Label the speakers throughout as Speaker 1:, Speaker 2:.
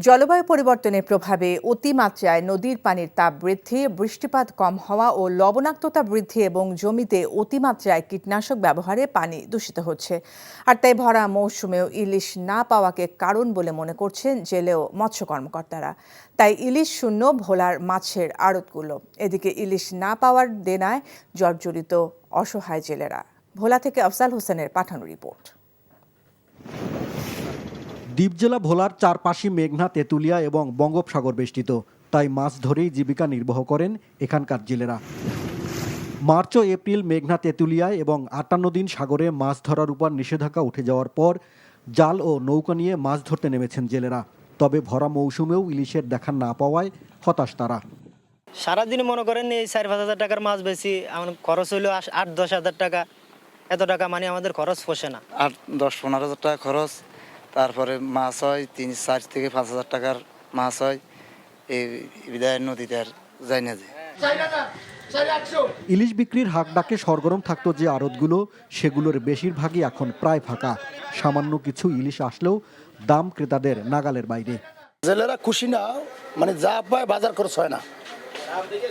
Speaker 1: জলবায়ু পরিবর্তনের প্রভাবে অতিমাত্রায় নদীর পানির তাপ বৃদ্ধি, বৃষ্টিপাত কম হওয়া ও লবণাক্ততা বৃদ্ধি এবং জমিতে অতিমাত্রায় কীটনাশক ব্যবহারে পানি দূষিত হচ্ছে। আর তাই ভরা মৌসুমেও ইলিশ না পাওয়াকে কারণ বলে মনে করছেন জেলে ও মৎস্য কর্মকর্তারা। তাই ইলিশ শূন্য ভোলার মাছের আড়তগুলো। এদিকে ইলিশ না পাওয়ার দেনায় জর্জরিত অসহায় জেলেরা। ভোলা থেকে আফজাল হোসেনের পাঠানো রিপোর্ট।
Speaker 2: দ্বীপ জেলা ভোলার চারপাশে মেঘনা, তেঁতুলিয়া এবং বঙ্গোপসাগর বেষ্টিত। তাই মাছ ধরেই জীবিকা নির্বাহ করেন এখানকার জেলেরা। মার্চ ও এপ্রিল মেঘনা, তেঁতুলিয়ায় এবং 58 দিন সাগরে মাছ ধরার উপর নিষেধাজ্ঞা উঠে যাওয়ার পর জাল ও নৌকা নিয়ে মাছ ধরতে নেমেছেন জেলেরা। তবে ভরা মৌসুমেও ইলিশের দেখা না পাওয়ায় হতাশ তারা।
Speaker 3: সারাদিন মনে করেন এই 4-5 হাজার টাকার মাছ বেশি, আমার খরচ হইলো 8-10 হাজার টাকা। এত টাকা মানে আমাদের খরচ পোষে না।
Speaker 4: 8-10-15 হাজার টাকা খরচ, তারপরে মাছ হয় 3-4 থেকে 5 হাজার টাকার মাছ হয়। এই বিদায় নদীতে আর যাই না।
Speaker 2: ইলিশ বিক্রির হাক ডাকে সরগরম থাকতো যে আড়তগুলো, সেগুলোর বেশিরভাগই এখন প্রায় ফাঁকা। সামান্য কিছু ইলিশ আসলেও দাম ক্রেতাদের নাগালের বাইরে।
Speaker 5: জেলেরা খুশি না, মানে যা পায় বাজার খরচ হয় না,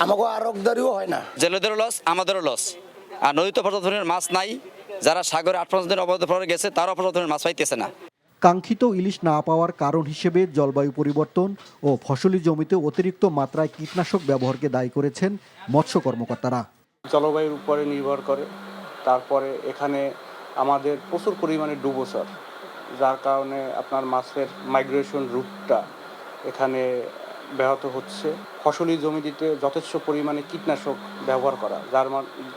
Speaker 5: আমাকে আরকদারিও হয় না।
Speaker 6: জেলেদেরও লস, আমাদেরও লস। আর নদীতে পর্যাপ্ত ধরনের মাছ নাই, যারা সাগরে 8-5 দিন অবৈধ প্রহরে গেছে তারাও পর্যাপ্ত ধরনের মাছ পাইতেছে না।
Speaker 2: কাঙ্ক্ষিত ইলিশ না পাওয়ার কারণ হিসেবে জলবায়ু পরিবর্তন ও ফসলি জমিতে অতিরিক্ত মাত্রায় কীটনাশক ব্যবহারকে দায়ী করেছেন মৎস্য কর্মকর্তারা।
Speaker 7: জলবায়ুর উপরে নির্ভর করে, তারপরে এখানে আমাদের প্রচুর পরিমাণে ডুবোচর, যার কারণে আপনার মাছের মাইগ্রেশন রুটটা এখানে ব্যাহত হচ্ছে। ফসলি জমিতে যথেষ্ট পরিমাণে কীটনাশক ব্যবহার করা,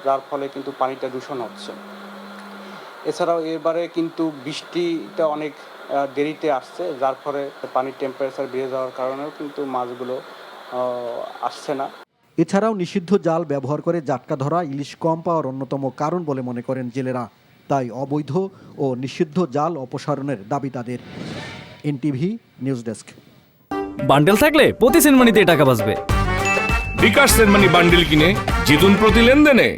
Speaker 7: যার ফলে কিন্তু পানিটা দূষণ হচ্ছে। এছাড়াও এবারে কিন্তু বৃষ্টিটা অনেক দেরিতে আসছে, যার ফলে পানির টেম্পারেচার বেড়ে যাওয়ার কারণেও কিন্তু মাছগুলো আসছে না।
Speaker 2: এছাড়াও নিষিদ্ধ জাল ব্যবহার করে জাটকা ধরা ইলিশ কম পাওয়ার অন্যতম কারণ বলে মনে করেন জেলেরা। তাই অবৈধ ও নিষিদ্ধ জাল অপসারণের দাবি তাদের। NTV news desk.
Speaker 8: বান্ডেল থাকলে প্রতি সেনমানিতে টাকা বাঁচবে।
Speaker 9: বিকাশ সেনমানি বান্ডেল কিনে জিতুন প্রতি লেনদেনে।